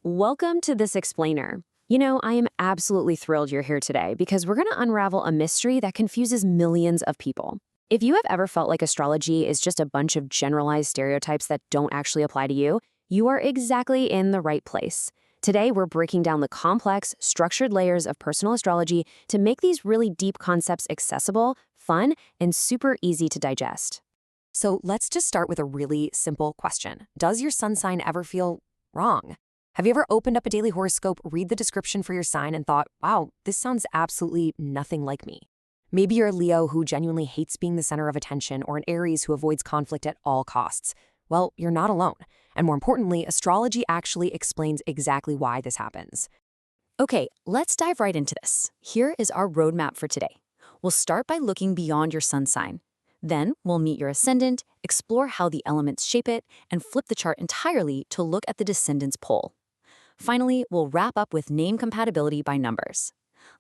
Welcome to This Explainer. I am absolutely thrilled you're here today because we're going to unravel a mystery that confuses millions of people. If you have ever felt like astrology is just a bunch of generalized stereotypes that don't actually apply to you, you are exactly in the right place. Today, we're breaking down the complex, structured layers of personal astrology to make these really deep concepts accessible, fun, and super easy to digest. So let's just start with a really simple question. Does your sun sign ever feel wrong? Have you ever opened up a daily horoscope, read the description for your sign, and thought, wow, this sounds absolutely nothing like me? Maybe you're a Leo who genuinely hates being the center of attention, or an Aries who avoids conflict at all costs. Well, you're not alone. And more importantly, astrology actually explains exactly why this happens. Okay, let's dive right into this. Here is our roadmap for today. We'll start by looking beyond your sun sign. Then we'll meet your ascendant, explore how the elements shape it, and flip the chart entirely to look at the descendant's pole. Finally, we'll wrap up with name compatibility by numbers.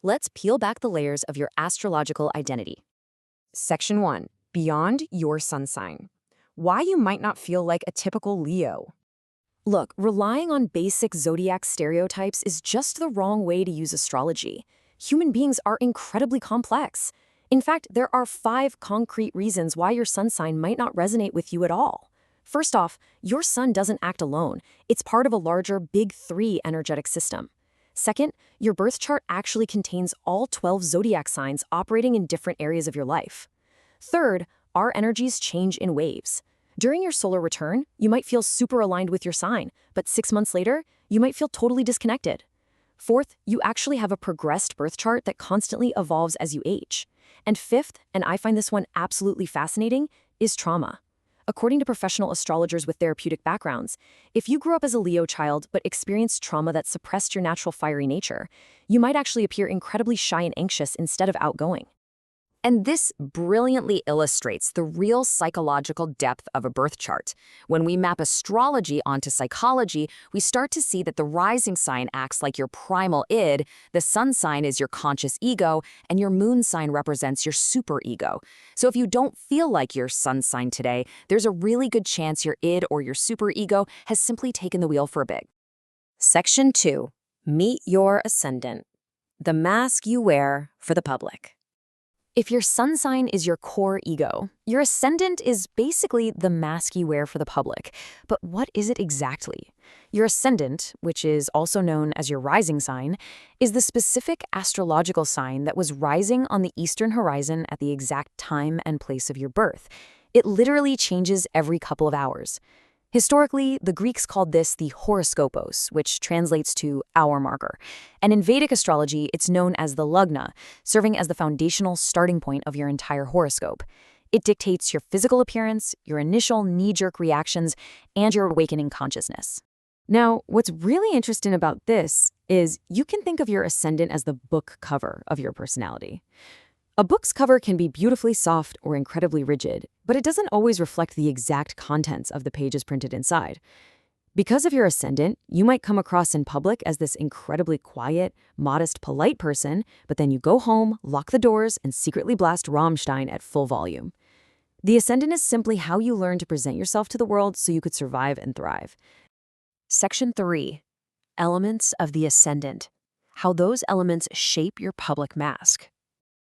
Let's peel back the layers of your astrological identity. Section 1. Beyond your sun sign. Why you might not feel like a typical Leo. Look, relying on basic zodiac stereotypes is just the wrong way to use astrology. Human beings are incredibly complex. In fact, there are 5 concrete reasons why your sun sign might not resonate with you at all. First off, your sun doesn't act alone. It's part of a larger Big 3 energetic system. Second, your birth chart actually contains all 12 zodiac signs operating in different areas of your life. Third, our energies change in waves. During your solar return, you might feel super aligned with your sign, but 6 months later, you might feel totally disconnected. Fourth, you actually have a progressed birth chart that constantly evolves as you age. And fifth, and I find this one absolutely fascinating, is trauma. According to professional astrologers with therapeutic backgrounds, if you grew up as a Leo child but experienced trauma that suppressed your natural fiery nature, you might actually appear incredibly shy and anxious instead of outgoing. And this brilliantly illustrates the real psychological depth of a birth chart. When we map astrology onto psychology, we start to see that the rising sign acts like your primal id, the sun sign is your conscious ego, and your moon sign represents your superego. So if you don't feel like your sun sign today, there's a really good chance your id or your superego has simply taken the wheel for a bit. Section 2. Meet your ascendant. The mask you wear for the public. If your sun sign is your core ego, your ascendant is basically the mask you wear for the public. But what is it exactly? Your ascendant, which is also known as your rising sign, is the specific astrological sign that was rising on the eastern horizon at the exact time and place of your birth. It literally changes every couple of hours. Historically, the Greeks called this the Horoscopos, which translates to hour marker. And in Vedic astrology, it's known as the Lagna, serving as the foundational starting point of your entire horoscope. It dictates your physical appearance, your initial knee-jerk reactions, and your awakening consciousness. Now, what's really interesting about this is you can think of your ascendant as the book cover of your personality. A book's cover can be beautifully soft or incredibly rigid, but it doesn't always reflect the exact contents of the pages printed inside. Because of your ascendant, you might come across in public as this incredibly quiet, modest, polite person, but then you go home, lock the doors, and secretly blast Rammstein at full volume. The ascendant is simply how you learn to present yourself to the world so you could survive and thrive. Section 3. Elements of the ascendant. How those elements shape your public mask.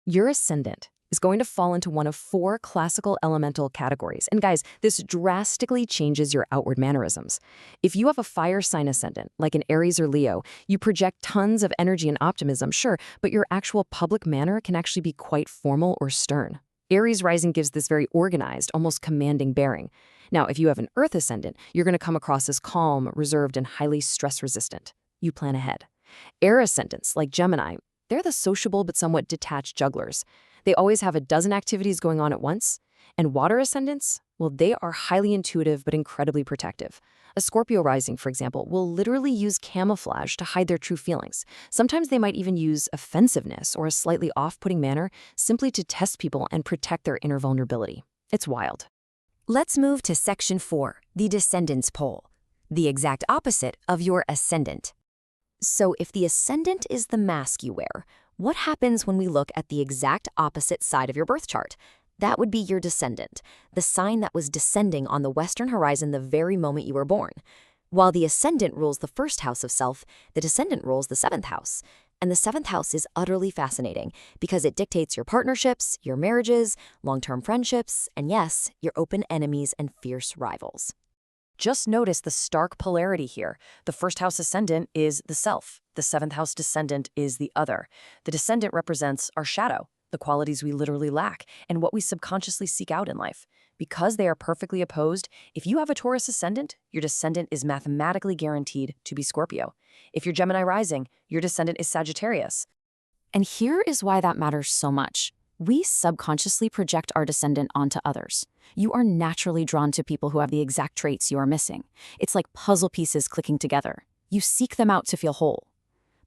Your ascendant is going to fall into one of 4 classical elemental categories. And guys, this drastically changes your outward mannerisms. If you have a fire sign ascendant, like an Aries or Leo, you project tons of energy and optimism, sure, but your actual public manner can actually be quite formal or stern. Aries rising gives this very organized, almost commanding bearing. Now, if you have an earth ascendant, you're going to come across as calm, reserved, and highly stress-resistant. You plan ahead. Air ascendants, like Gemini, they're the sociable but somewhat detached jugglers. They always have a dozen activities going on at once. And water ascendants, well, they are highly intuitive but incredibly protective. A Scorpio rising, for example, will literally use camouflage to hide their true feelings. Sometimes they might even use offensiveness or a slightly off-putting manner simply to test people and protect their inner vulnerability. It's wild. Let's move to Section 4, the descendant's pole, the exact opposite of your ascendant. So if the ascendant is the mask you wear, what happens when we look at the exact opposite side of your birth chart? That would be your descendant, the sign that was descending on the western horizon the very moment you were born. While the ascendant rules the first house of self, the descendant rules the seventh house. And the seventh house is utterly fascinating because it dictates your partnerships, your marriages, long-term friendships, and yes, your open enemies and fierce rivals. Just notice the stark polarity here. The first house ascendant is the self. The seventh house descendant is the other. The descendant represents our shadow, the qualities we literally lack, and what we subconsciously seek out in life. Because they are perfectly opposed, if you have a Taurus ascendant, your descendant is mathematically guaranteed to be Scorpio. If you're Gemini rising, your descendant is Sagittarius. And here is why that matters so much. We subconsciously project our descendant onto others. You are naturally drawn to people who have the exact traits you are missing. It's like puzzle pieces clicking together. You seek them out to feel whole.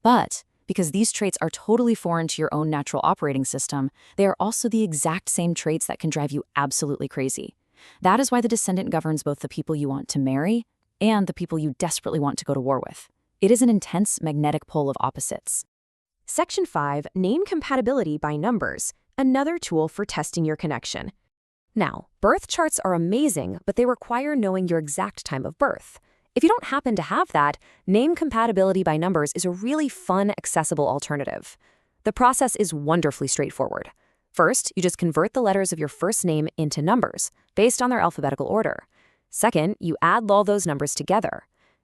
But because these traits are totally foreign to your own natural operating system, they are also the exact same traits that can drive you absolutely crazy. That is why the descendant governs both the people you want to marry and the people you desperately want to go to war with. It is an intense magnetic pole of opposites. Section 5, Name Compatibility by Numbers, another tool for testing your connection. Now, birth charts are amazing, but they require knowing your exact time of birth. If you don't happen to have that, name compatibility by numbers is a really fun, accessible alternative. The process is wonderfully straightforward. First, you just convert the letters of your first name into numbers, based on their alphabetical order. Second, you add all those numbers together.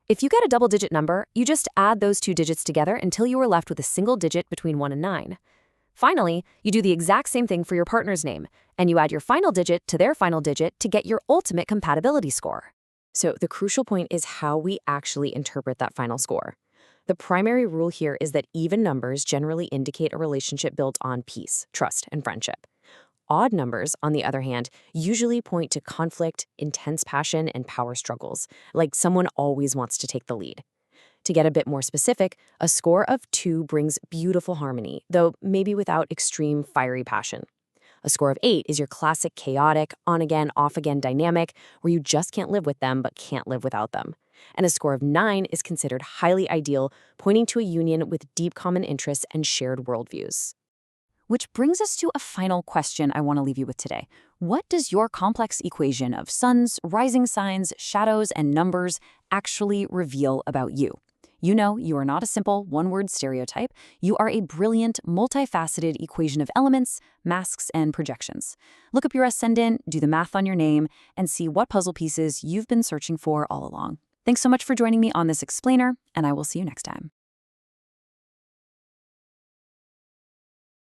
If you get a double-digit number, you just add those two digits together until you are left with a single digit between 1 and 9. Finally, you do the exact same thing for your partner's name, and you add your final digit to their final digit to get your ultimate compatibility score. So the crucial point is how we actually interpret that final score. The primary rule here is that even numbers generally indicate a relationship built on peace, trust, and friendship. Odd numbers, on the other hand, usually point to conflict, intense passion, and power struggles, like someone always wants to take the lead. To get a bit more specific, a score of 2 brings beautiful harmony, though maybe without extreme fiery passion. A score of 8 is your classic chaotic, on-again, off-again dynamic where you just can't live with them but can't live without them. And a score of 9 is considered highly ideal, pointing to a union with deep common interests and shared worldviews. Which brings us to a final question I want to leave you with today. What does your complex equation of suns, rising signs, shadows, and numbers actually reveal about you? You know, you are not a simple one-word stereotype. You are a brilliant, multifaceted equation of elements, masks, and projections. Look up your ascendant, do the math on your name, and see what puzzle pieces you've been searching for all along. Thanks so much for joining me on this explainer, and I will see you next time.